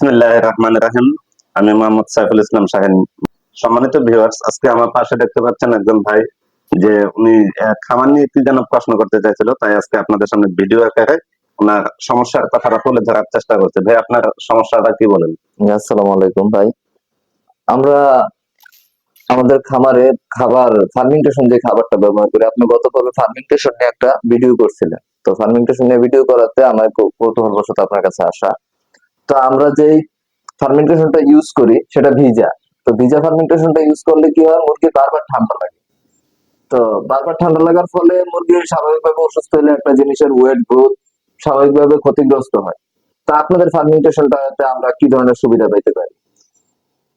বিসমিল্লাহির রহমানির রহিম। আমি মোহাম্মদ সাইফুল ইসলাম শাহিন। সম্মানিত ভিউয়ার্স, আজকে আমার পাশে দেখতে পাচ্ছেন একজন ভাই, যে উনি খামার নিয়ে কি যেন প্রশ্ন করতে চাইছিল, তাই আজকে আপনাদের সামনে ভিডিও আকারে ওনার সমস্যার কথাটা তুলে ধরার চেষ্টা করছে। ভাই, আপনার সমস্যাটা কি বলেন? আসসালামু আলাইকুম ভাই। আমরা আমাদের খামারে ফার্মেন্টেশন যে খাবারটা ব্যবহার করি, আপনি গত পর্বে ফার্মেন্টেশন নিয়ে একটা ভিডিও করছিলেন। তো ফার্মেন্টেশন নিয়ে ভিডিও করাতে আমার কৌতূহলবশত আপনার কাছে আসা। তো আমরা যে ফার্মেন্টেশনটা ইউজ করি সেটা ভিজা। তো ভিজা ফার্মেন্টেশনটা ইউজ করলে কি হয়, মুরগির বারবার ঠান্ডা লাগে। তো বারবার ঠান্ডা লাগার ফলে মুরগি স্বাভাবিকভাবে অসুস্থ হলে একটা জিনিসের ওয়েট গ্রোথ স্বাভাবিকভাবে ক্ষতিগ্রস্ত হয়। তা আপনাদের ফার্মেন্টেশনটাতে আমরা কি ধরনের সুবিধা পেতে পারি?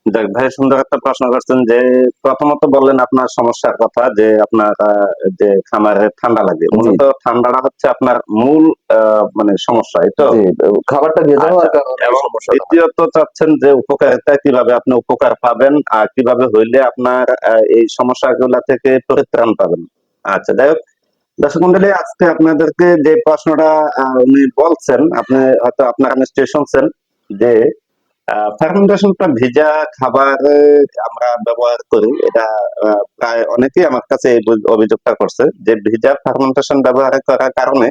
দেখ ভাই, সুন্দর একটা প্রশ্ন করছেন। যে প্রথমত বললেন আপনার সমস্যার কথা, যে আপনার যে খামারে ঠান্ডা লাগে, জি মূলত ঠান্ডাটা হচ্ছে আপনার মূল মানে সমস্যা, এই তো? জি, খাবারটা ভেজা আচ্ছা। হওয়ার কারণে এই এবং সমস্যাটা হয়। দ্বিতীয়ত চাচ্ছেন যে উপকারিতা, কিভাবে আপনি উপকার পাবেন আর কিভাবে হইলে আপনার এই সমস্যাগুলা থেকে পরিত্রাণ পাবেন। আচ্ছা, যাই হোক, দর্শক মন্ডলী, আজকে আপনাদেরকে যে প্রশ্নটা উনি বলছেন, আপনি হয়তো আপনারা নিশ্চয়ই শুনছেন যে ফার্মেন্টেশনটা ভিজা খাবারে আমরা ব্যবহার করি। এটা প্রায় অনেকেই আমার কাছে এই অভিযোগটা করছে, যে ভিজা ফার্মেন্টেশন ব্যবহার করার কারণে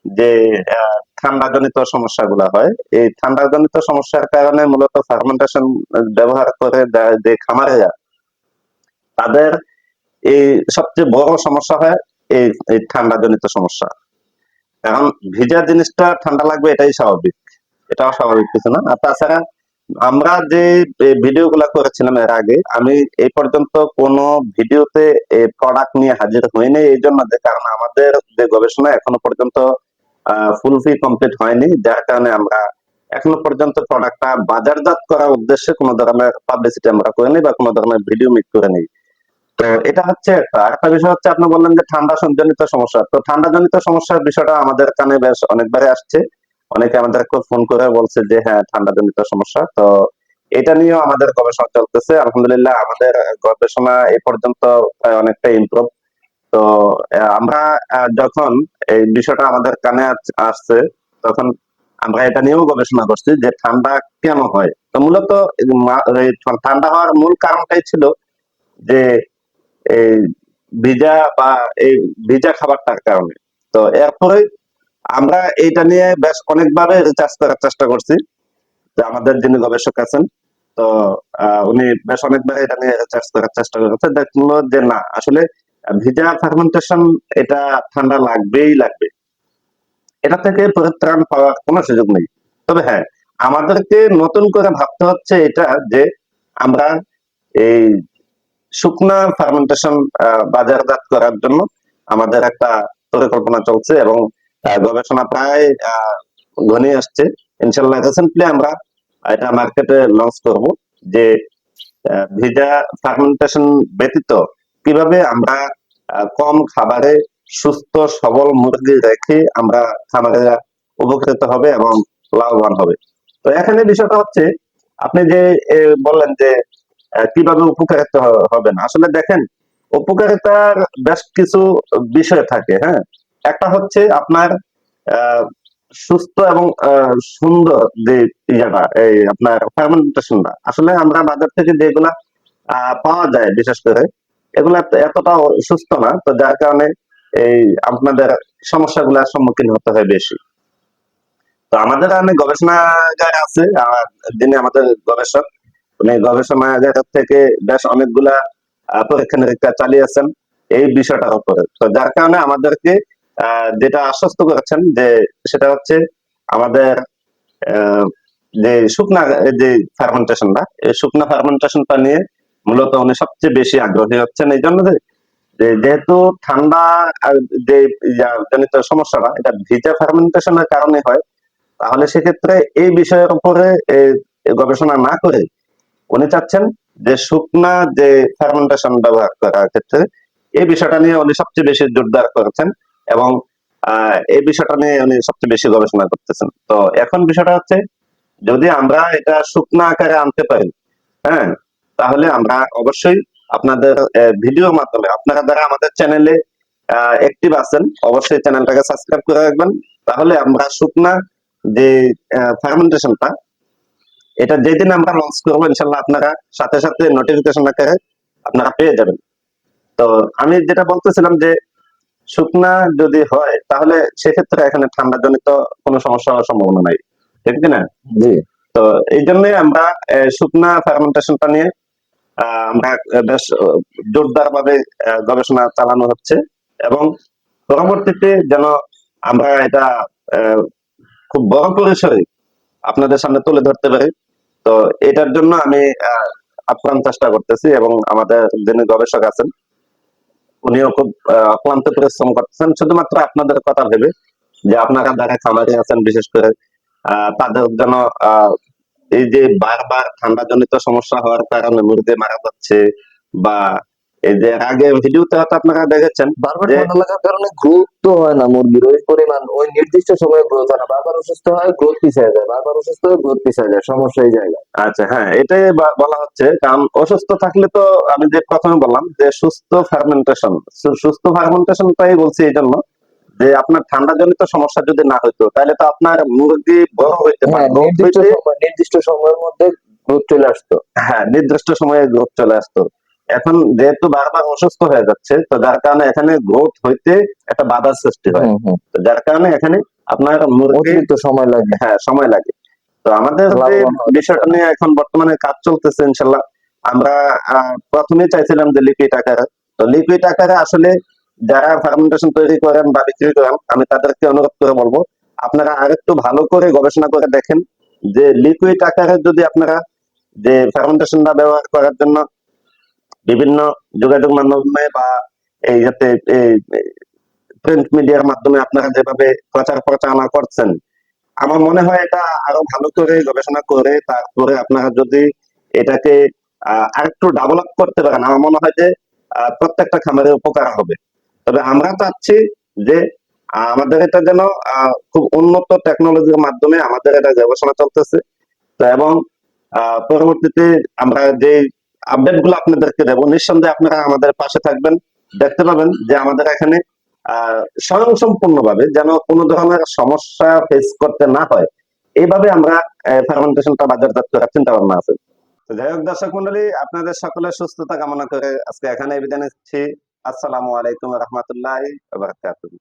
যে ঠান্ডাজনিত সমস্যাগুলা হয়, এই ঠান্ডাজনিত সমস্যার কারণে মূলত ফার্মেন্টেশন ব্যবহার করে যে খামারেরা, তাদের এই সবচেয়ে বড় সমস্যা হয় এই এই ঠান্ডাজনিত সমস্যা। কারণ ভিজা জিনিসটা ঠান্ডা লাগবে, এটাই স্বাভাবিক, এটাও স্বাভাবিক কিছু না। আর তাছাড়া আমরা যে ভিডিও গুলা করেছিলাম এর আগে, আমি এই পর্যন্ত কোন ভিডিওতে প্রোডাক্ট নিয়ে হাজির হইনি, এই জন্য যে কারণ আমাদের যে গবেষণা এখনো পর্যন্ত ফুলফিল কমপ্লিট হয়নি, যার কারণে আমরা এখনো পর্যন্ত প্রোডাক্টটা বাজারজাত করার উদ্দেশ্যে কোনো ধরনের পাবলিসিটি আমরা করিনি বা কোনো ধরনের ভিডিও মেক করে নেই। তো এটা হচ্ছে একটা। আরেকটা বিষয় হচ্ছে, আপনি বললেন যে ঠান্ডা জনিত সমস্যা। তো ঠান্ডা জনিত সমস্যার বিষয়টা আমাদের কানে বেশ অনেকবারই আসছে। অনেকে আমাদেরকে ফোন করে বলছে যে হ্যাঁ, ঠান্ডা জনিত সমস্যা। তো এটা নিয়েও আমাদের গবেষণা চলতেছে। আলহামদুলিল্লাহ, আমাদের গবেষণা এই পর্যন্ত প্রায় অনেকটা ইমপ্রুভ। তো আমরা যখন এই বিষয়টা আমাদের কানে আসছে, তখন আমরা এটা নিয়েও গবেষণা করছি যে ঠান্ডা কেন হয়। তো মূলত এই ঠান্ডা হওয়ার মূল কারণটাই ছিল যে এই ভিজা বা এই ভিজা খাবারটার কারণে। তো এরপরে আমরা এইটা নিয়ে বেশ অনেকভাবে রিসার্চ করার চেষ্টা করছি, যে আমাদের যিনি গবেষক আছেন, তো উনি বেশ অনেকবার এটা নিয়ে রিসার্চ করার চেষ্টা করেছে, দেখলো যে না, আসলে ভিজা ফার্মেন্টেশন এটা ঠান্ডা লাগবেই লাগবে, এটা থেকে পরিত্রাণ পাওয়ার কোনো সুযোগ নেই। তবে হ্যাঁ, আমাদেরকে নতুন করে ভাবতে হচ্ছে এটা, যে আমরা এই শুকনা ফার্মেন্টেশন বাজারজাত করার জন্য আমাদের একটা পরিকল্পনা চলছে, এবং গবেষণা প্রায় ঘনিয়ে আসছে। ইনশাল্লাহ রিসেন্টলি আমরা এটা মার্কেটে লঞ্চ করব, যে ভিজা ফার্মেন্টেশন ব্যতীত কিভাবে আমরা কম খাবারে সুস্থ সবল মুরগি রেখে আমরা খামারেরা উপকৃত হবে এবং লাভবান হবে। তো এখানে বিষয়টা হচ্ছে, আপনি যে বললেন যে কিভাবে উপকারিতা হবে না, আসলে দেখেন, উপকারিতার বেশ কিছু বিষয় থাকে। হ্যাঁ, একটা হচ্ছে আপনার আহ সুস্থ এবং সুন্দর যে ইয়াটা, এই আপনার ফার্মেন্টেশনটা, আসলে আমরা বাজার থেকে যেগুলা পাওয়া যায়, বিশেষ করে এগুলা এতটা সুস্থ না, তো যার কারণে এই আপনাদের সমস্যাগুলোর সম্মুখীন হতে হয় বেশি। তো আমাদের অনেক গবেষণাগার আছে, যিনি আমাদের গবেষক, উনি গবেষণাগার থেকে বেশ অনেকগুলা পরীক্ষা নিরীক্ষা চালিয়েছেন এই বিষয়টার উপরে। তো যার কারণে আমাদেরকে যেটা আশ্বস্ত করেছেন, যে সেটা হচ্ছে আমাদের আহ, যে শুকনা যে ফার্মেন্টেশনটা, এই শুকনা ফার্মেন্টেশনটা নিয়ে মূলত উনি সবচেয়ে বেশি আগ্রহী হচ্ছেন, এই জন্য যেহেতু ঠান্ডা যে জনিত সমস্যাটা এটা ভিজা ফার্মেন্টেশনের কারণে হয়, তাহলে সেক্ষেত্রে এই বিষয়ের উপরে গবেষণা না করে উনি চাচ্ছেন যে শুকনা যে ফার্মেন্টেশন ব্যবহার করার ক্ষেত্রে এই বিষয়টা নিয়ে উনি সবচেয়ে বেশি জোরদার করেছেন, এবং এই বিষয়টা নিয়ে উনি সবচেয়ে বেশি গবেষণা করতেছেন। তো এখন বিষয়টা হচ্ছে, যদি আমরা এটা শুকনা আকারে আনতে পারি, হ্যাঁ, তাহলে আমরা অবশ্যই আপনাদের ভিডিওর মাধ্যমে, আপনারা যারা আমাদের চ্যানেলে অ্যাক্টিভ আছেন, অবশ্যই চ্যানেলটাকে সাবস্ক্রাইব করে রাখবেন। তাহলে আমরা শুকনা যে ফার্মেন্টেশনটা এটা যেদিন আমরা লঞ্চ করবো ইনশাল্লাহ আপনারা সাথে সাথে নোটিফিকেশন আকারে আপনারা পেয়ে যাবেন। তো আমি যেটা বলতেছিলাম যে শুকনা যদি হয় তাহলে সেক্ষেত্রে এখানে ঠান্ডা জনিত কোনো সমস্যা হওয়ার সম্ভাবনা নাই, ঠিক কি না? জি। তো এই জন্য আমরা শুকনা ফার্মেন্টেশনটা নিয়ে আমরা বেশ জোরদার ভাবে গবেষণা চালানো হচ্ছে এবং পরবর্তীতে যেন আমরা এটা আহ, খুব বড় পরিসরে আপনাদের সামনে তুলে ধরতে পারি। তো এটার জন্য আমি আপ্রাণ চেষ্টা করতেছি এবং আমাদের যিনি গবেষক আছেন উনিও খুব অক্লান্ত পরিশ্রম করতেছেন শুধুমাত্র আপনাদের কথা ভেবে, যে আপনারা যারা খামারে আছেন বিশেষ করে তাদের জন্য এই যে বারবার ঠান্ডা জনিত সমস্যা হওয়ার কারণে মুরগি মারা যাচ্ছে, বা এই যে আগে ভিডিওতে হয়তো আপনারা দেখেছেন বারবার যে ঠান্ডা লাগার কারণে গ্রোথ তো হয় না মুরগির ওই পরিমাণ, ওই নির্দিষ্ট সময়ে গ্রোথ হয় না, বারবার অসুস্থ হয় গ্রোথ পিছিয়ে যায়, বারবার অসুস্থ হয় গ্রোথ পিছিয়ে যায়, সমস্যা এই জায়গায়। আচ্ছা, হ্যাঁ, এটাই বলা হচ্ছে। কারণ অসুস্থ থাকলে তো আমি যে প্রথমে বললাম যে সুস্থ ফার্মেন্টেশনটাই বলছি এই জন্য যে আপনার ঠান্ডা জনিত সমস্যা যদি না হইতো তাহলে তো আপনার মুরগি বড় হইতে বা হ্যাঁ, গ্রোথ হইতে নির্দিষ্ট সময়ের মধ্যে গ্রোথ চলে আসতো। হ্যাঁ নির্দিষ্ট সময়ে গ্রোথ চলে আসতো। এখন যেহেতু বারবার অসুস্থ হয়ে যাচ্ছে তো যার কারণে এখানে গ্রোথ হইতে একটা বাধার সৃষ্টি হয়। তো যার কারণে এখানে আপনার মুরগি অতিরিক্ত সময় লাগে। হ্যাঁ সময় লাগে। তো আমাদের যে লাভবান হওয়া বিষয়টা নিয়ে এখন বর্তমানে কাজ চলতেছে ইনশাল্লাহ, আমরা প্রথমে চাইছিলাম যে লিকুইড আকারে। তো লিকুইড আকারে আসলে যারা ফার্মেন্টেশন তৈরি করেন বা বিক্রি করেন আমি তাদেরকে অনুরোধ করে বলবো আপনারা আরেকটু ভালো করে গবেষণা করে দেখেন যে লিকুইড আকারে যদি আপনারা যে ফার্মেন্টেশনটা ব্যবহার করার জন্য বিভিন্ন যোগাযোগ মাধ্যমে বা এই যাতে প্রিন্ট মিডিয়ার মাধ্যমে আপনারা যেভাবে প্রচার প্রচারণা করছেন, আমার মনে হয় এটা আরো ভালো করে গবেষণা করে তারপরে আপনারা যদি এটাকে আরেকটু ডেভেলপ করতে পারেন আমার মনে হয় যে প্রত্যেকটা খামারের উপকার হবে। তবে আমরা চাচ্ছি যে আমাদের এটা যেন খুব উন্নত টেকনোলজির মাধ্যমে আমাদের এটা গবেষণা চলতেছে। তো এবং পরবর্তীতে আমরা যে আপডেট গুলো আপনাদেরকে দেবো নিঃসন্দেহে আপনারা আমাদের পাশে থাকবেন, দেখতে পাবেন যে আমাদের এখানে স্বয়ংসম্পূর্ণভাবে যেন কোনো ধরনের সমস্যা ফেস করতে না হয় এইভাবে আমরা ফার্মেন্টেশনটা বাজারজাত করার চিন্তা ভাবনা আছে। তো যাই হোক দর্শক মন্ডলী, আপনাদের সকলের সুস্থতা কামনা করে আজকে এখানে বিদায় নিচ্ছি। আসসালামু আলাইকুম রহমতুল্লাহি ওয়া বারাকাতুহু।